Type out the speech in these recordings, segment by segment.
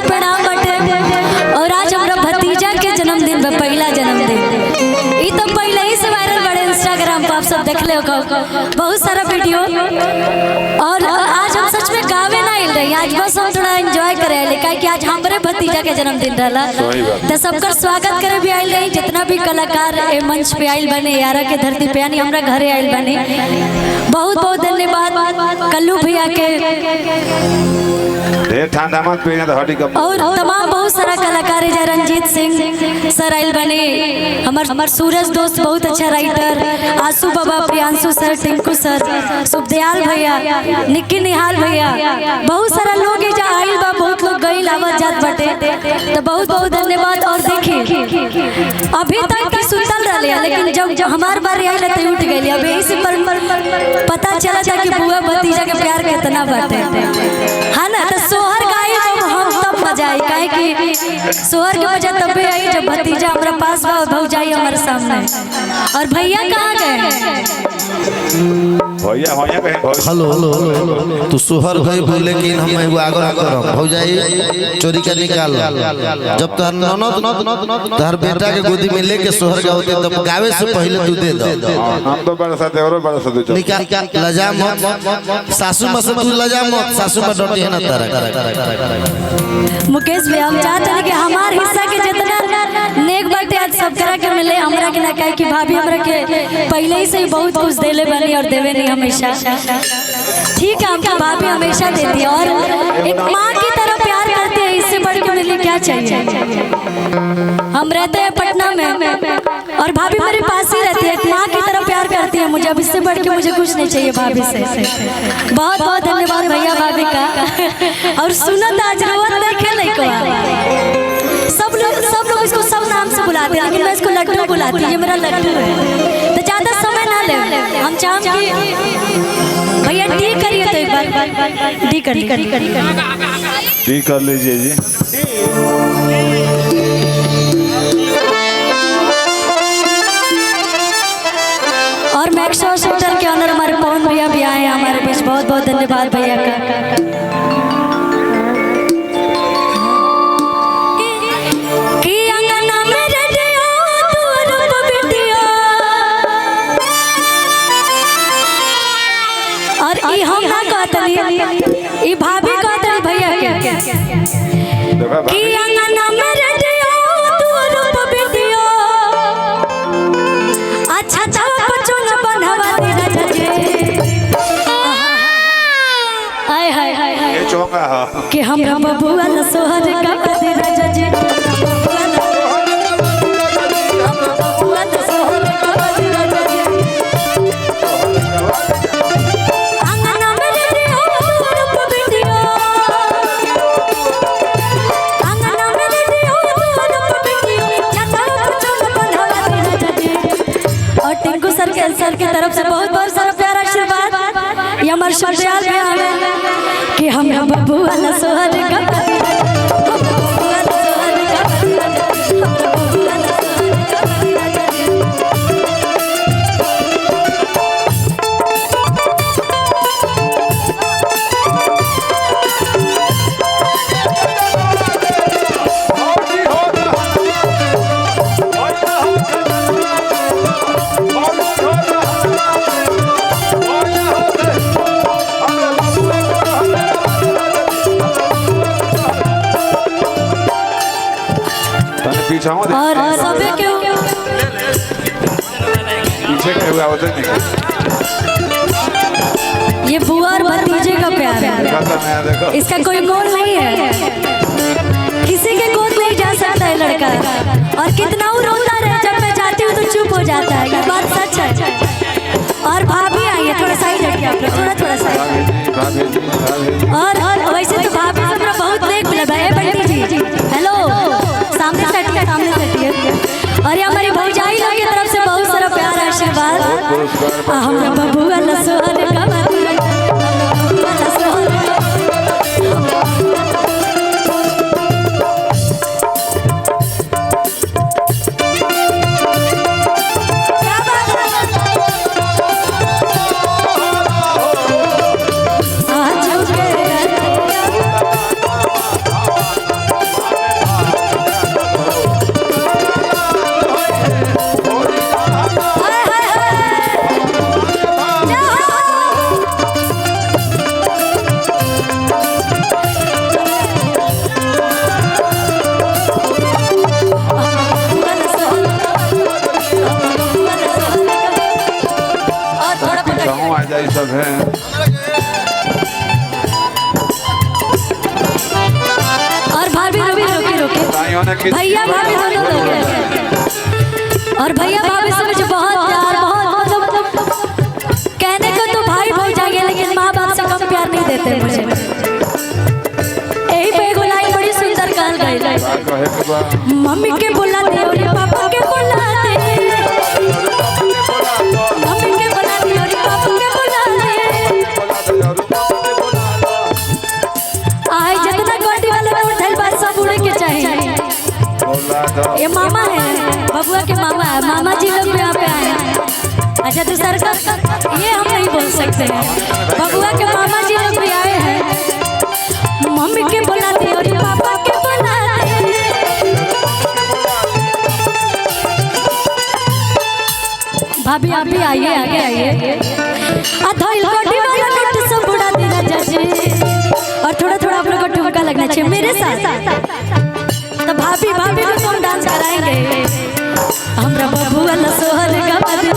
प्रणाम बटे। और आज हमारा भतीजा के जन्मदिन पे पहला जन्मदिन ये तो पहले ही से वायरल बड़े इंस्टाग्राम पर आप सब देख ले बहुत सारा वीडियो। और आज हम सच में गावे ना आइल रही, आज बस हम थोड़ा एंजॉय करे लेकिन कि आज हमारे भतीजा के जन्मदिन रहा तो सबका स्वागत करे भी आइल रही। जितना भी कलाकार मंच पे आइल बने यारा के धरती पे यानी हमारा घरे आइल बने, बहुत बहुत धन्यवाद कल्लू भैया के और तमाम बहुत सारा कलाकार है। रंजीत सिंह सर आइल बने, हमार सूरज दोस्त बहुत अच्छा राइटर, आंसू बाबा, प्रियांशु सर, टिंकू सर, सुखदयाल भैया, निक्की निहाल भैया, बहुत सारा लोग है जहाँ आइल बा, बहुत लोग गई लावत जात बटे तो बहुत बहुत धन्यवाद। और देखिए अभी तक की सुतल रहे लेकिन जब हमार बार आइल तो उठ गई। अब यही से पता चला था कि बुआ भतीजा के प्यार कितना बाटे है ना। तो सोहर गाई हम तब मजा आई काहे कि सोहर के मजा तब आई जब भतीजा हमारा पास बा और भौजाई हमारे सामने। और भैया कहाँ गए? हेलो तू सोहर गए बोले लेकिन हम एगो आग्रह करब भौजाई चोरी के निकाल जब तोहर ननद तोहर बेटा के गोदी में लेके सोहर गावते तब गावे से पहले तू दे दो। हम तो बड़ा सा देवरो बड़ा सा दो निकाल लजा मत सासू मां से तू लजा मत, सासू मां डटी है ना तारा। मुकेश भैया हम चाहते हैं कि हमार हिस्सा के जितना नेक बाटे आज सब तरह के मिले हमरा के ना कहे कि भाभी हमरा के पहले ही से ही बहुत कुछ देले बनी और देवे नहीं हमेशा। ठीक है हमको भाभी हमेशा देती है और एक माँ की तरह प्यार करती है, इससे बढ़ के मिली क्या चाहिए। हम रहते हैं पटना में और भाभी मेरे पास ही रहती है, एक माँ की तरह प्यार करती है मुझे। अब इससे बढ़ के मुझे कुछ नहीं चाहिए भाभी से। बहुत बहुत धन्यवाद भैया भाभी का। और सुनत आज रोवत नहीं खेले को सब लोग इसको सब नाम से बुलाते हैं लेकिन मैं इसको लड्डू बुलाती हूँ, ये मेरा लड्डू है। तो ज्यादा समय ना ले, हम चाहते कि भैया टी करिए तो एक बार टी कर लीजिए जी। और मैक्स हॉस्पिटल के अंदर हमारे पवन भैया भी आए हैं हमारे बीच, बहुत बहुत धन्यवाद भैया का। और ई हम ना कहतनी, ई भाभी कहतनी भैया के कि अंगना में रेडियो तू रूप वीडियो अच्छा अच्छा बचन बनवा दे राजा हाय हाय हाय ये चौका है कि हमरा बबुआ न सोहर का दे राजा जी। सर की तरफ से बहुत बहुत सारा प्यारा आशीर्वाद। ये हमारे सुखदयाल भैया हमें कि हम बबुआ न सोहर का और सबे के पीछे के हुआ होता नहीं। ये बुआ और भतीजे का प्यार है, इसका कोई मोल नहीं है, किसी के गोद नहीं जा सकता है लड़का। और कितना वो रोता रहे जब मैं जाती हूँ तो चुप हो जाता है, ये बात सच है। और भाभी आई है, थोड़ा साइड हटिए आप लोग, थोड़ा साइड। और वैसे तो भाभी हमरा बहुत नेक मिला है बंटी जी। हेलो सामने से हटिए, सामने से हटिए। और ये हमारी भौजाई लोग की तरफ से बहुत सारा प्यार आशीर्वाद। हमरा बबुआ न सोहर का जाए सब है। और भाभी रोके भैया भाभी दोनों लोग हैं। और भैया भाभी से मुझे बहुत प्यार, बहुत मतलब कहने को तो भाई भौजाई है, लेकिन माँ बाप से कम प्यार नहीं देते मुझे। यही पे एगो लाइन बड़ी सुंदर कहल गई, मम्मी के बुलाते और पापा के बुलाते, मम्मी के बुलाते और पापा के बुलाते। आज जितना गोटी वाले में उठल बात सब उड़े के चाहिए। ये मामा है, बबुआ के मामा है, मामा जी लोग भी यहाँ पे आए हैं। अच्छा तो सरकार ये हम नहीं बोल सकते हैं, बबुआ के मामा जी लोग भी आए हैं। मम्मी के बुलाते और पापा के बुलाते, भाभी आप भी आइए, आगे आइए। अधोइल कोटी वाला नोट सब उड़ा देना जजे, और थोड़ा थोड़ा आप लोग को ठुमका लगना चाहिए मेरे साथ। तो भाभी भाभी को हम डांस कराएंगे। हमरा बबुआ न सोहर गवा दे,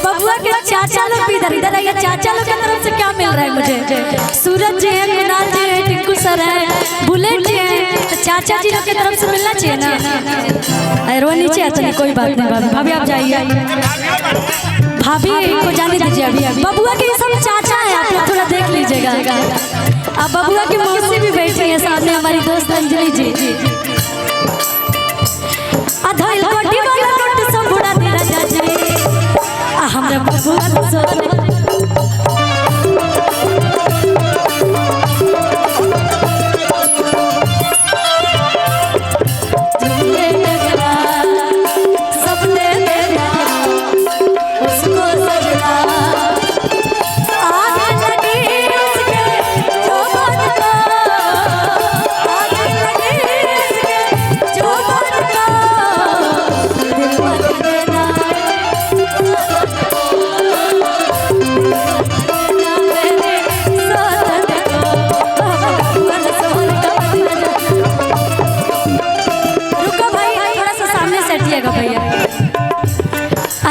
बबुआ के चाचा लोग भी इधर इधर आइए। चाचा लोग की तरफ से क्या मिल रहा है मुझे? सूरज जी है, कुणाल जी है, टिंकू सर है, बुलेट जी है। तो चाचा जी लोग की तरफ से मिलना चाहिए ना। अरे वो नीचे आता नहीं, कोई बात नहीं। भाभी आप जाइए, भाभी को जाने दीजिए। अभी बबुआ के सब चाचा है, आप लोग थोड़ा देख लीजिएगा। अब बबुआ की मौसी भी बैठी है सामने, हमारी दोस्त अंजलि जी। अधोइल कोटी वाला नोट सब उड़ा दे राजा जी, हमरा बबुआ सोने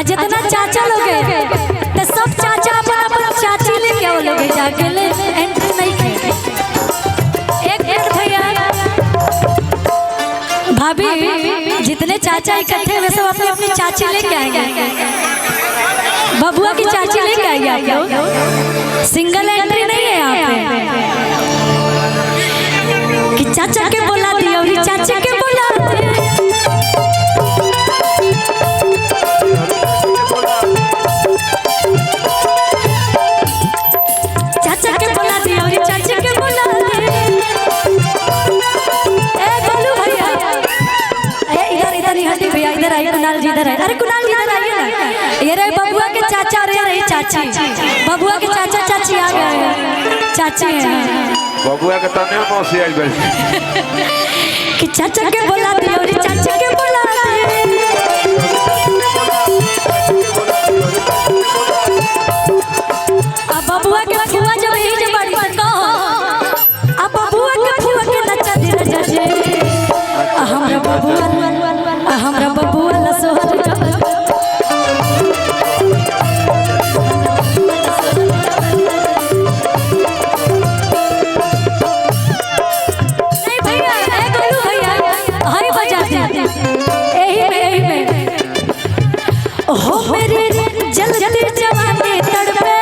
जितना चाचा लोग हैं तो सब चाचा अपन अपन चाची लेके आओ लोग जाके ले एंट्री नहीं करे। एक भैया भाभी जितने चाचा इकट्ठे हुए सब अपनी अपनी चाची लेके आएंगे। बबुआ की चाची लेके आएंगे आप लोग, सिंगल एंट्री नहीं है यहाँ पे कि चाचा के बुला दिया और चाची के बुला दिया। कुणाल जी इधर है, अरे कुणाल जी इधर आइए ना। ये रहे बबुआ के चाचा और ये रही चाची। बबुआ के चाचा चाची आ गए, चाची हैं। बबुआ के तने मौसी आई बैठ कि चाचा के बुला दिया और चाची के बुला दिया। अब बबुआ के फुआ जब यही जब बड़ी कहो, अब बबुआ के फुआ के नचा दे राजा जी। हमरा बबुआ सोहर नहीं भैया, गोलू भैया हरी बजा दे यही में हो मेरे जल्दी जवानी तड़पे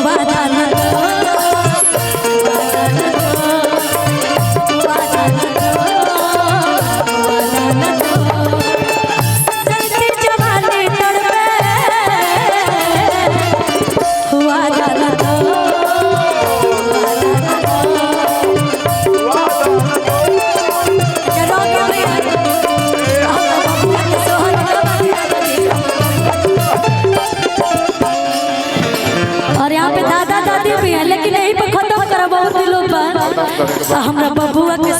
वादा न लेकिन यही पर खत्म करा बहुत दिलों पर हमरा बबुआ के